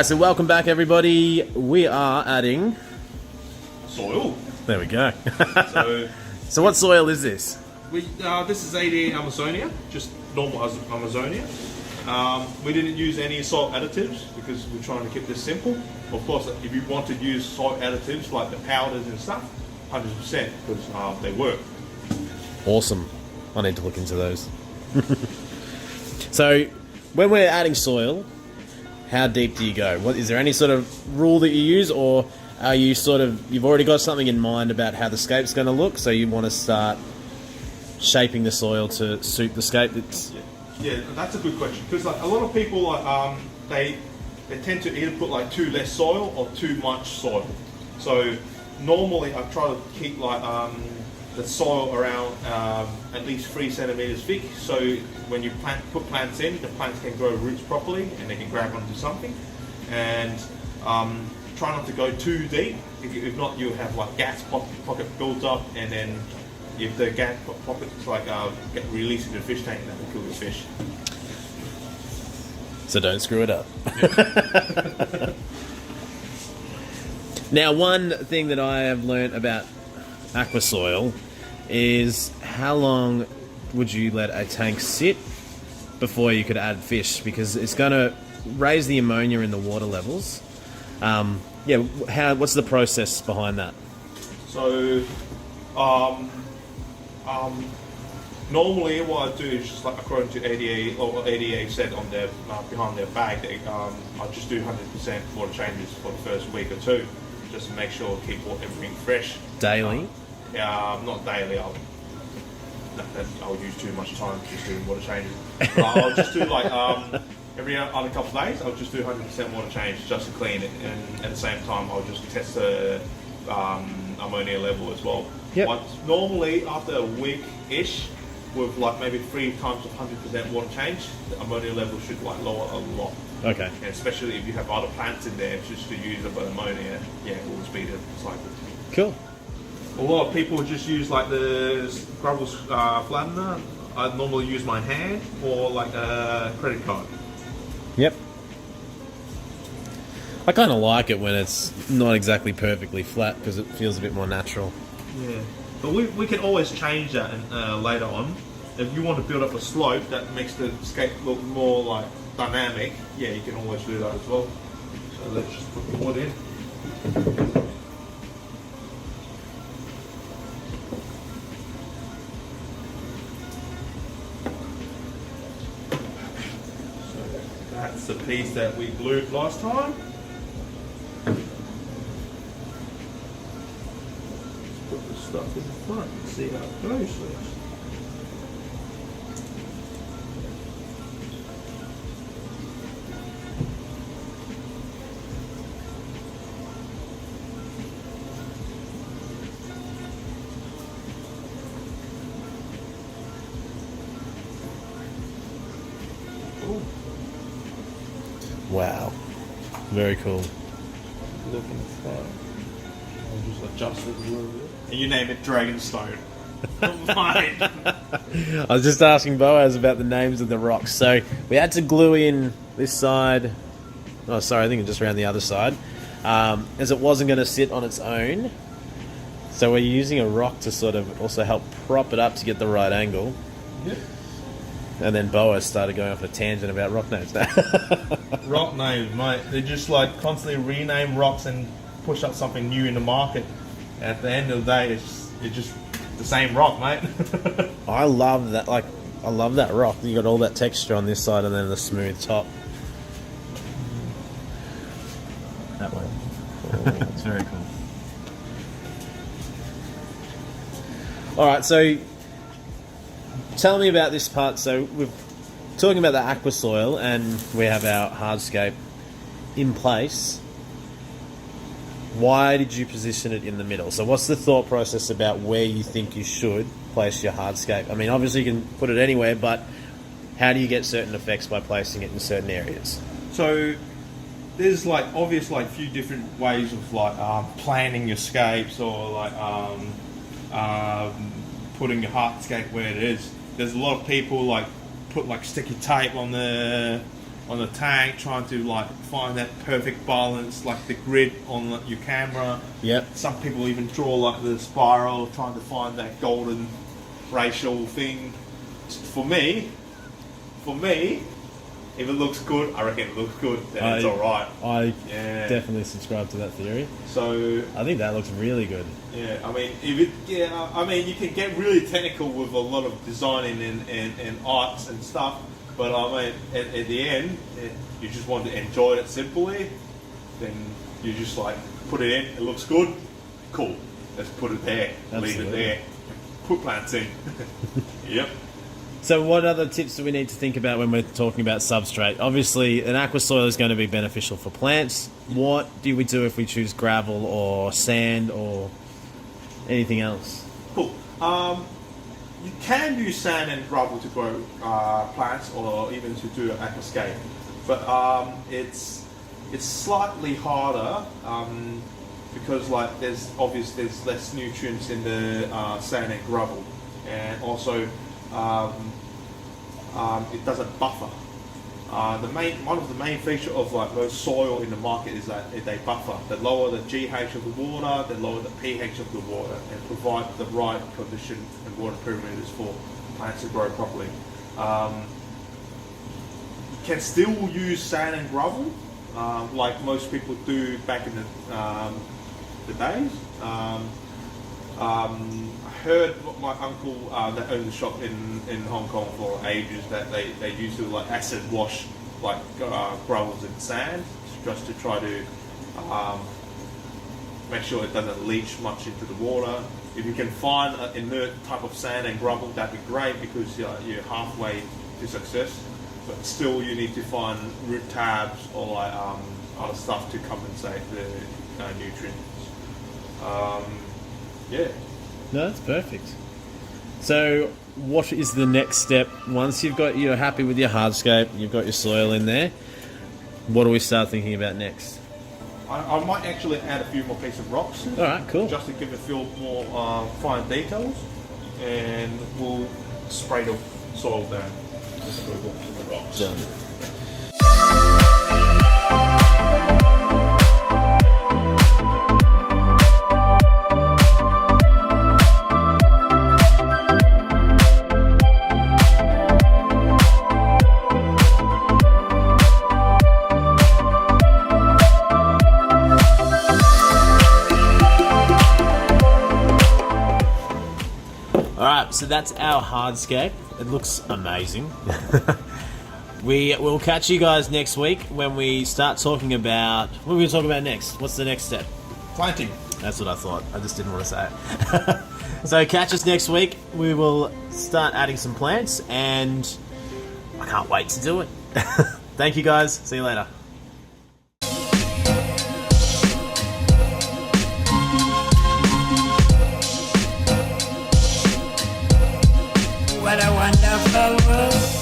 Alright, so welcome back everybody. We are adding soil. There we go. So what soil is this? This is 80 Amazonia, just normal Amazonia. We didn't use any salt additives because we're trying to keep this simple. Of course, if you want to use salt additives like the powders and stuff, 100% because they work. Awesome. I need to look into those. So when we're adding soil, how deep do you go? Is there any sort of rule that you use, or are you you've already got something in mind about how the scape's going to look, so you want to start shaping the soil to suit the scape? Yeah, that's a good question, because like a lot of people they tend to either put like too less soil or too much soil. So normally I try to keep like the soil around at least 3 centimeters thick, so when you put plants in, the plants can grow roots properly and they can grab onto something. And try not to go too deep. If not, you'll have like gas pocket built up, and then if the gas pockets like get released in the fish tank, that will kill your fish. So don't screw it up. Yeah. Now, one thing that I have learnt about aqua soil is how long would you let a tank sit before you could add fish, because it's going to raise the ammonia in the water levels. What's the process behind that? So normally what I do is just like according to ADA, or ADA said on their behind their bag, I just do 100% water changes for the first week or two, just to make sure keep everything fresh. Daily? Not daily. I'll use too much time just doing water changes. But I'll just do like every other couple of days. I'll just do 100% water change just to clean it, and at the same time I'll just test the ammonia level as well. Yep. But normally after a week-ish, with like maybe 3 times of 100% water change, the ammonia level should like lower a lot. Okay. And especially if you have other plants in there, just to use up ammonia, it will speed the cycle. Cool. A lot of people just use like the gravel flattener. I normally use my hand or like a credit card. Yep. I kind of like it when it's not exactly perfectly flat, because it feels a bit more natural. Yeah, but we can always change that later on. If you want to build up a slope that makes the scape look more like dynamic, you can always do that as well. So let's just put the wood in. That's the piece that we glued last time. Let's put the stuff in the front and see how it goes first. Wow. Very cool. Look in the front. I'll just adjust it a little bit. And you name it Dragonstone. Fine. I was just asking Boaz about the names of the rocks. So we had to glue in this side. Oh, sorry, I think it's just around the other side. As it wasn't going to sit on its own. So we're using a rock to sort of also help prop it up to get the right angle. Yep. And then Boaz started going off on a tangent about rock names. Rock names, mate. They just like constantly rename rocks and push up something new in the market. At the end of the day, it's just the same rock, mate. I love that. I love that rock. You got all that texture on this side and then the smooth top. That way. Oh, it's very cool. All right, so tell me about this part. So we're talking about the aqua soil, and we have our hardscape in place. Why did you position it in the middle? So what's the thought process about where you think you should place your hardscape? I mean, obviously you can put it anywhere, but how do you get certain effects by placing it in certain areas? So there's like obvious like few different ways of like planning your scapes, or like putting your hardscape where it is. There's a lot of people like put like sticky tape on the on the tank, trying to like find that perfect balance, like the grid on your camera. Yep. Some people even draw like the spiral, trying to find that golden ratio thing. For me, if it looks good, I reckon it looks good, then it's alright. I Yeah. definitely subscribe to that theory. So I think that looks really good. yeah, I mean, I mean, you can get really technical with a lot of designing and arts and stuff, but I mean, at the end, you just want to enjoy it simply. Then you just like put it in. It looks good, cool. Let's put it there. Leave it Absolutely. there. Put plants in. Yep. So what other tips do we need to think about when we're talking about substrate? Obviously, an aqua soil is going to be beneficial for plants. What do we do if we choose gravel or sand or anything else? Cool. You can use sand and gravel to grow plants, or even to do an aquascape, but it's slightly harder because like there's less nutrients in the sand and gravel, and also it doesn't buffer. One of the main features of like most soil in the market is that they buffer. They lower the GH of the water, they lower the pH of the water, and provide the right condition and water parameters for plants to grow properly. You can still use sand and gravel, like most people do back in the days. I heard my uncle that owned the shop in Hong Kong for ages that they used to like acid wash like gravels and sand just to try to make sure it doesn't leach much into the water. If you can find an inert type of sand and gravel, that'd be great because you're halfway to success. But still, you need to find root tabs or like other stuff to compensate the nutrients. Yeah. No, that's perfect. So what is the next step? Once you're happy with your hardscape, you've got your soil in there, what do we start thinking about next? I might actually add a few more pieces of rocks. All right, cool. Just to give it a feel more fine details, and we'll spray the soil down. Just go to the rocks. Done. Alright, so that's our hardscape. It looks amazing. We will catch you guys next week when we start talking about... What are we going to talk about next? What's the next step? Planting. That's what I thought. I just didn't want to say it. So catch us next week. We will start adding some plants and I can't wait to do it. Thank you guys. See you later. What a wonderful world.